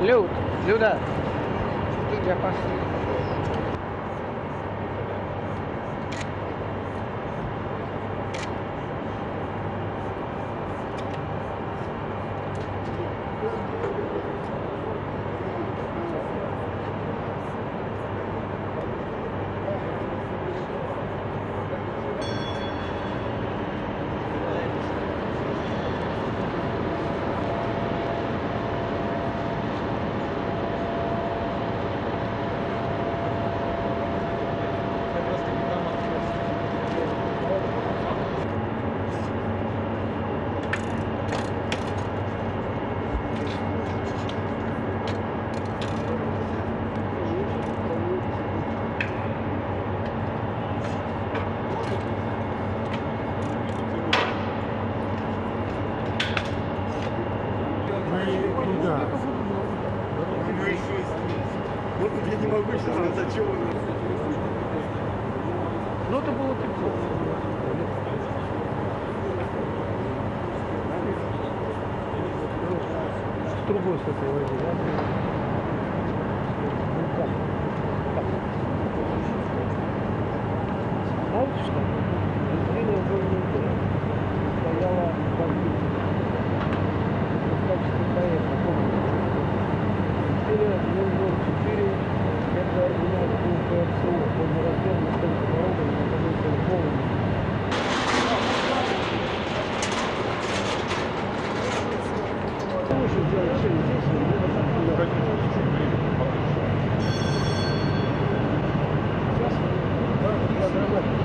Люда, я пошли. Вот я не могу сейчас сказать, зачем он. Ну, это было тепло. С трубой с этой воды, да? Ну как? Знаете что? Зрение было стояла в компьютере. В качестве проекта, помните? 4.004 это у нас был ПРСО, полноразмерный столько народа, находился в полном. Лучше сделать шею здесь, и где-то там туда. Сейчас я драматично.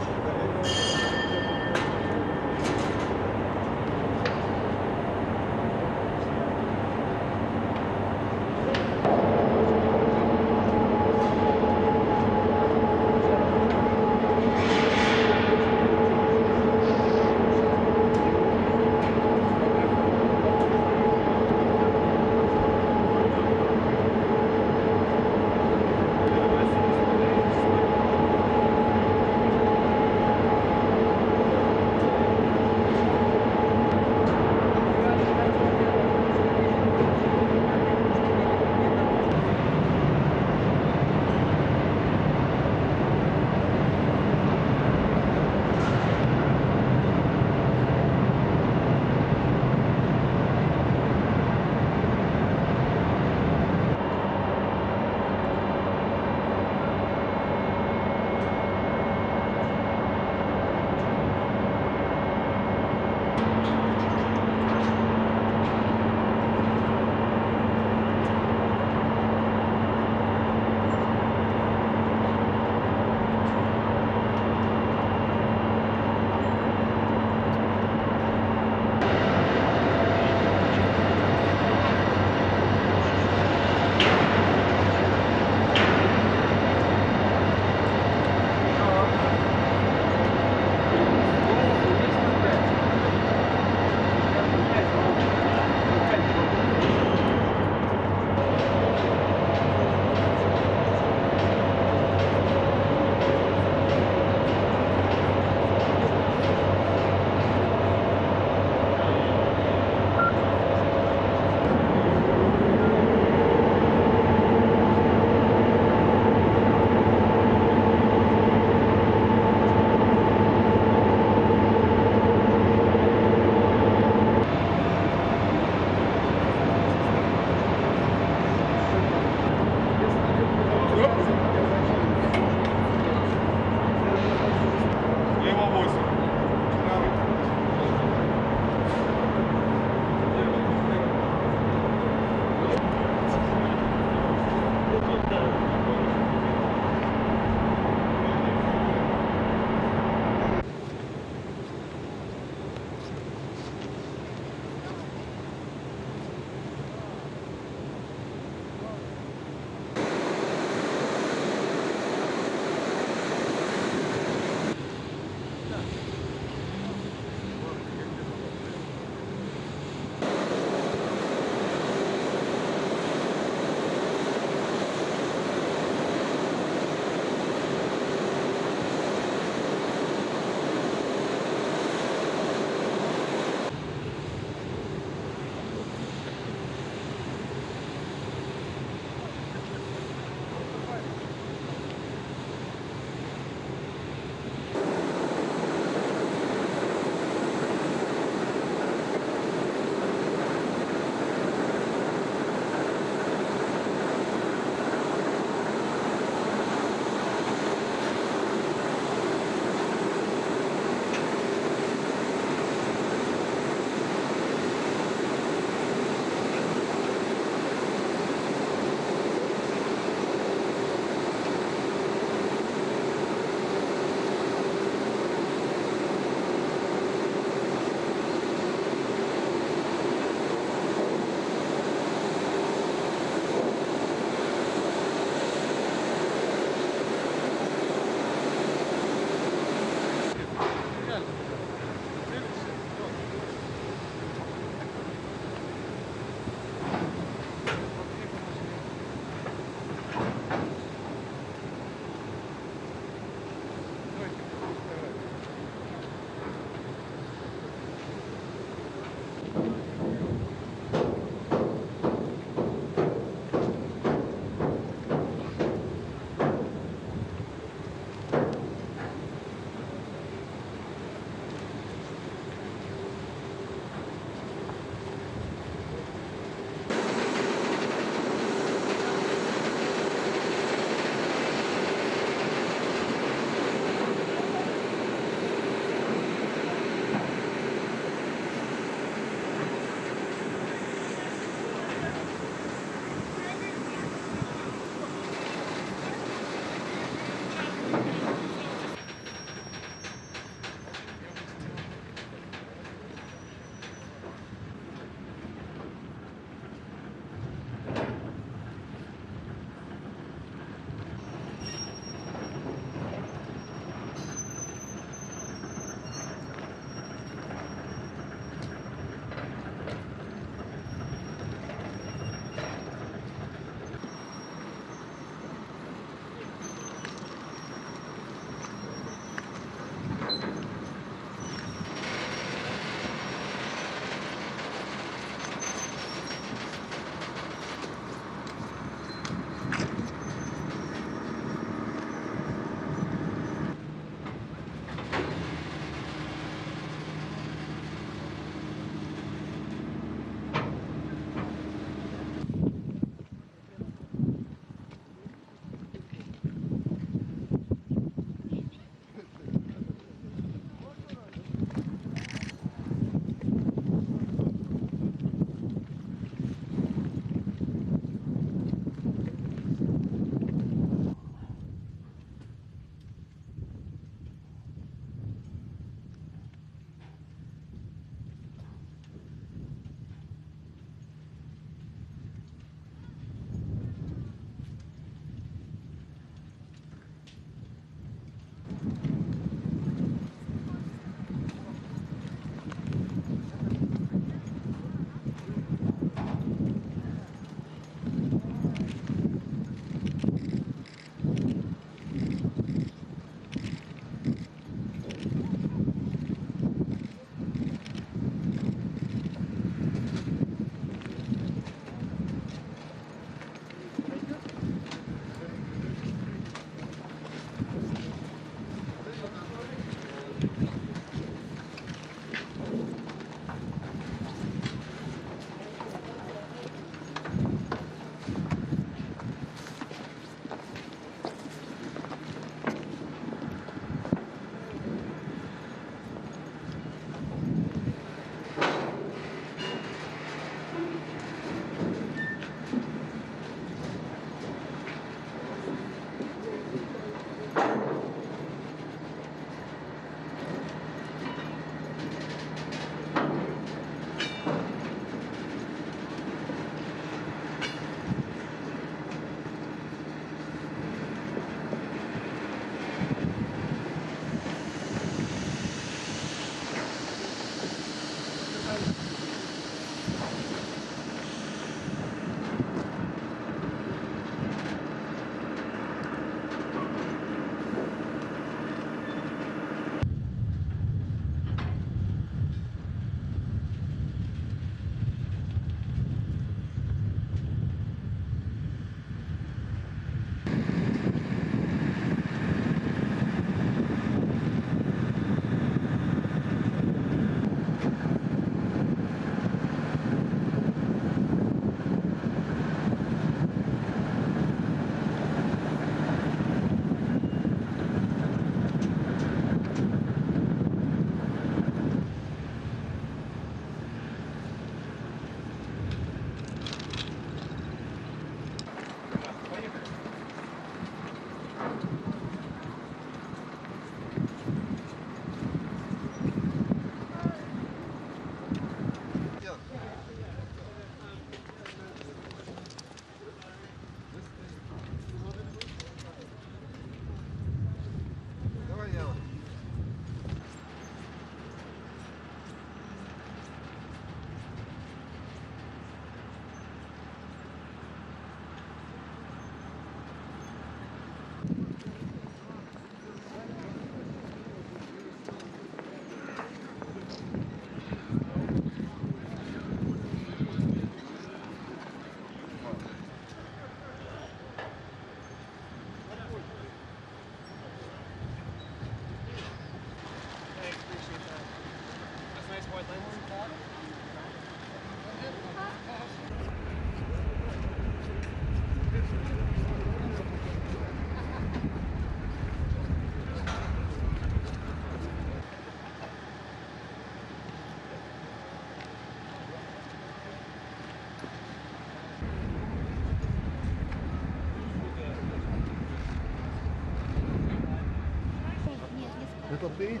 стоит.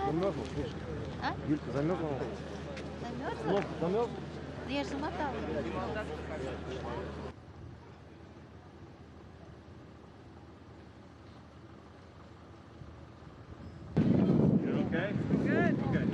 Замерзла, слушай. А? Юлька, замерзла? Замерзла? Замерзла? Да я же замотала. Okay? Good. Good.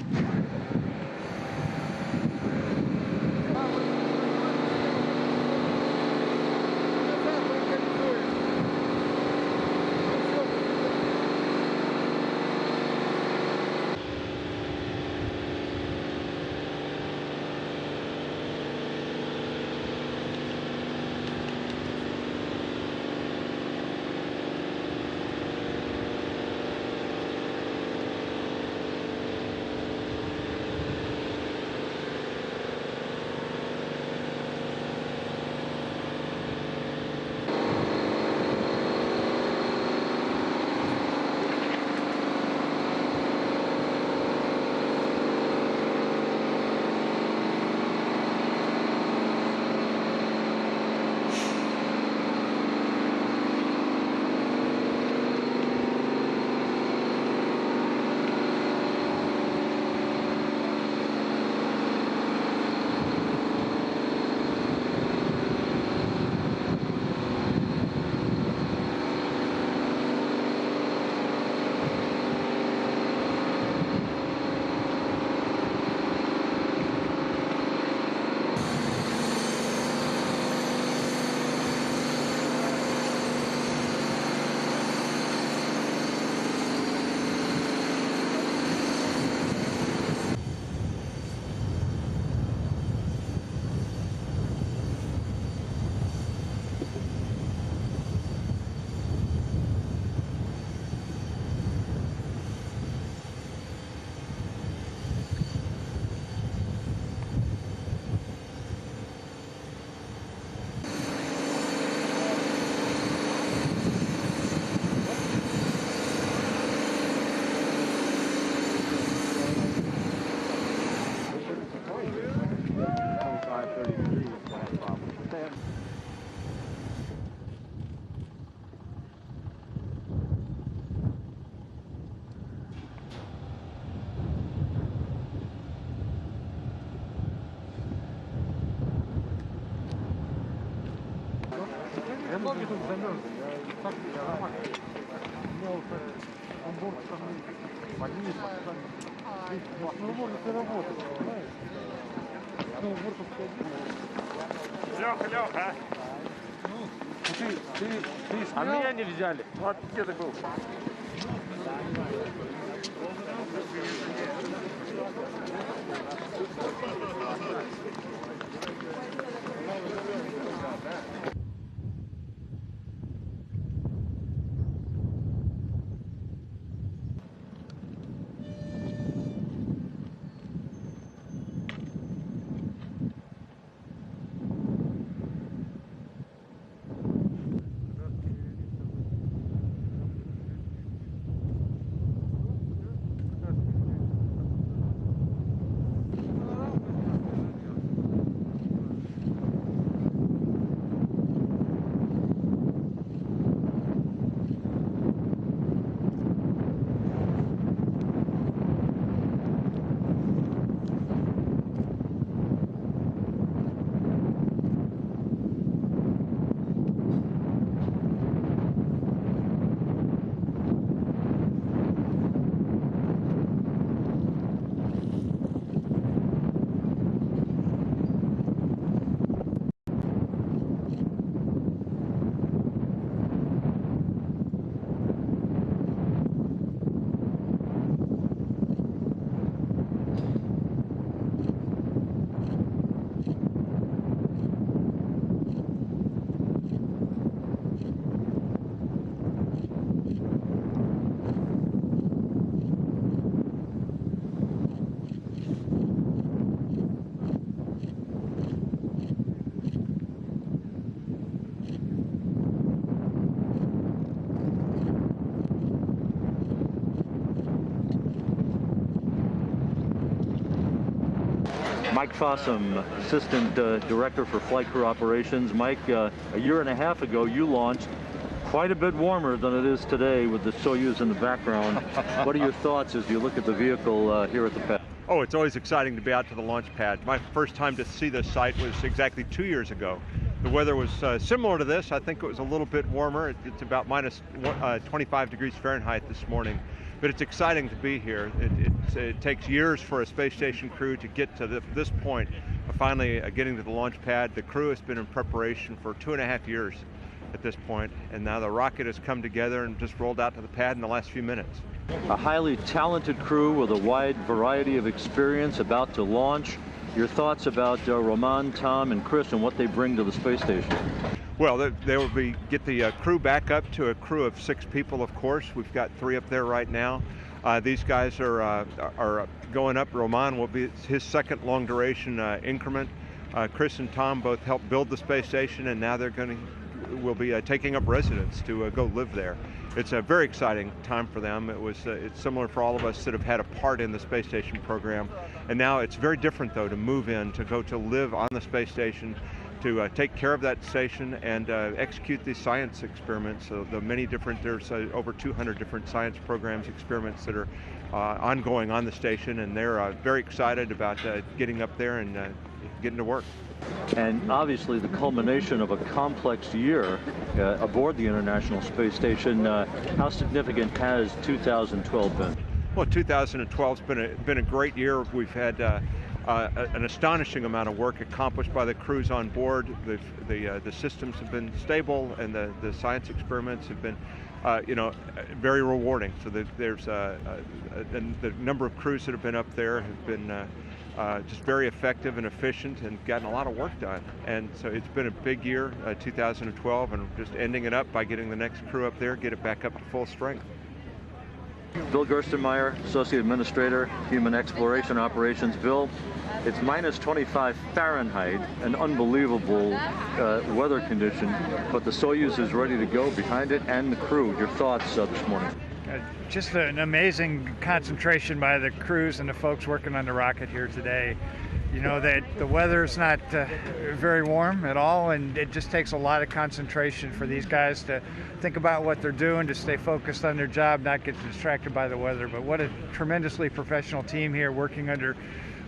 Я ноги тут замерз. Так нормально. У меня уже онборд поднимет. Сноуборд это работает, понимаешь? Сноуборд подходит. Леха. Ты А меня не взяли. Вот где ты был? Mike Fossum, Assistant Director for Flight Crew Operations. Mike, a year and a half ago you launched quite a bit warmer than it is today with the Soyuz in the background. What are your thoughts as you look at the vehicle here at the pad? Oh, it's always exciting to be out to the launch pad. My first time to see this site was exactly 2 years ago. The weather was similar to this. I think it was a little bit warmer. It's about minus 25 degrees Fahrenheit this morning. But it's exciting to be here. It takes years for a space station crew to get to this point of finally getting to the launch pad. The crew has been in preparation for 2.5 years at this point, and now the rocket has come together and just rolled out to the pad in the last few minutes. A highly talented crew with a wide variety of experience about to launch. Your thoughts about Roman, Tom, and Chris and what they bring to the space station? Well, they will get the crew back up to a crew of 6 people, of course. We've got 3 up there right now. These guys are going up. Roman will be his second long duration increment. Chris and Tom both helped build the space station, and now will be taking up residence to go live there. It's a very exciting time for them. It's similar for all of us that have had a part in the space station program, and now it's very different though to move in, to go to live on the space station, to take care of that station and execute these science experiments. So there's over 200 different science programs, experiments that are ongoing on the station, and they're very excited about getting up there and getting to work. And obviously the culmination of a complex year aboard the International Space Station. How significant has 2012 been? Well, 2012's been a great year. We've had an astonishing amount of work accomplished by the crews on board. The systems have been stable, and the science experiments have been very rewarding. So there's the number of crews that have been up there have been just very effective and efficient and gotten a lot of work done. And so it's been a big year, 2012, and just ending it up by getting the next crew up there, get it back up to full strength. Bill Gerstenmaier, Associate Administrator, Human Exploration Operations. Bill, it's minus 25 Fahrenheit, an unbelievable weather condition, but the Soyuz is ready to go behind it, and the crew. Your thoughts this morning? Just an amazing concentration by the crews and the folks working on the rocket here today. You know that the weather's not very warm at all, and it just takes a lot of concentration for these guys to think about what they're doing, to stay focused on their job, not get distracted by the weather. But what a tremendously professional team here working under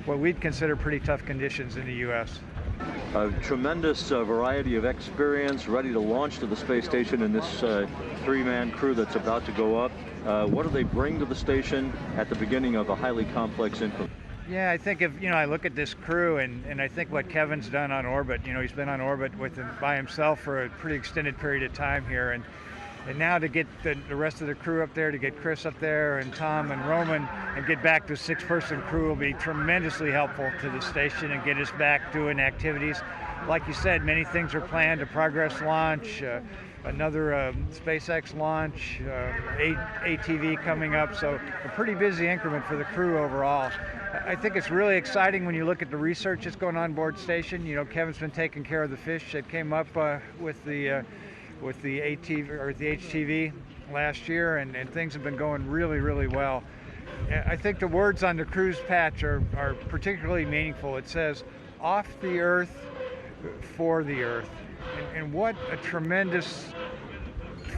what we'd consider pretty tough conditions in the U.S. A tremendous variety of experience, ready to launch to the space station in this 3-man crew that's about to go up. What do they bring to the station at the beginning of a highly complex increment? Yeah, I think I look at this crew and I think what Kevin's done on orbit, he's been on orbit by himself for a pretty extended period of time here, and now to get the rest of the crew up there, to get Chris up there and Tom and Roman, and get back to a 6-person crew will be tremendously helpful to the station and get us back doing activities. Like you said, many things are planned, a Progress launch, another SpaceX launch, ATV coming up, so a pretty busy increment for the crew overall. I think it's really exciting when you look at the research that's going on board station. Kevin's been taking care of the fish that came up with the ATV or the HTV last year, and things have been going really, really well. I think the words on the crew's patch are particularly meaningful. It says, "Off the Earth, for the Earth," and what a tremendous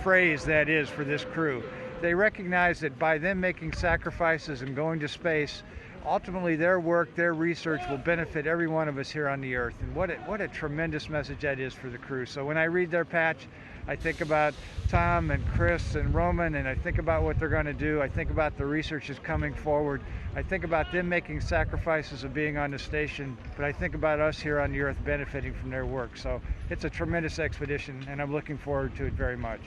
phrase that is for this crew. They recognize that by them making sacrifices and going to space, ultimately their work, their research will benefit every one of us here on the Earth. And what a tremendous message that is for the crew. So when I read their patch, I think about Tom and Chris and Roman, and I think about what they're going to do. I think about the research that's coming forward. I think about them making sacrifices of being on the station, but I think about us here on the Earth benefiting from their work. So it's a tremendous expedition, and I'm looking forward to it very much.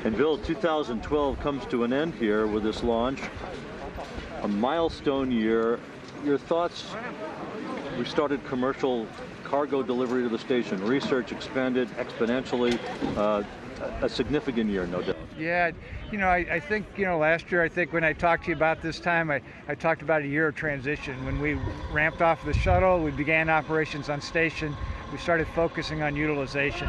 And Bill, 2012 comes to an end here with this launch. A milestone year. Your thoughts? We started commercial cargo delivery to the station. Research expanded exponentially. A significant year, no doubt. Yeah, I think, last year, I think when I talked to you about this time, I talked about a year of transition. When we ramped off the shuttle, we began operations on station, we started focusing on utilization.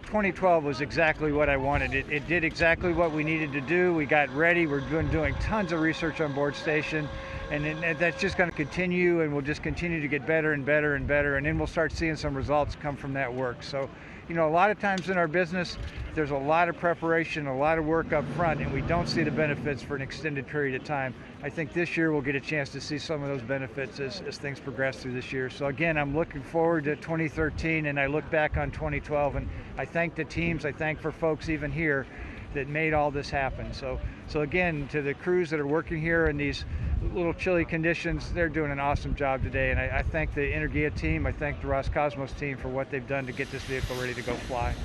2012 was exactly what I wanted. It did exactly what we needed to do. We got ready. We're doing tons of research on board station, and that's just going to continue, and we'll just continue to get better and better and better, and then we'll start seeing some results come from that work. So you know, a lot of times in our business, there's a lot of preparation, a lot of work up front, and we don't see the benefits for an extended period of time. I think this year we'll get a chance to see some of those benefits as things progress through this year. So again, I'm looking forward to 2013, and I look back on 2012, and I thank the teams, I thank for folks even here that made all this happen. So again, to the crews that are working here in these little chilly conditions, they're doing an awesome job today, and I thank the Energia team, I thank the Roscosmos team for what they've done to get this vehicle ready to go fly.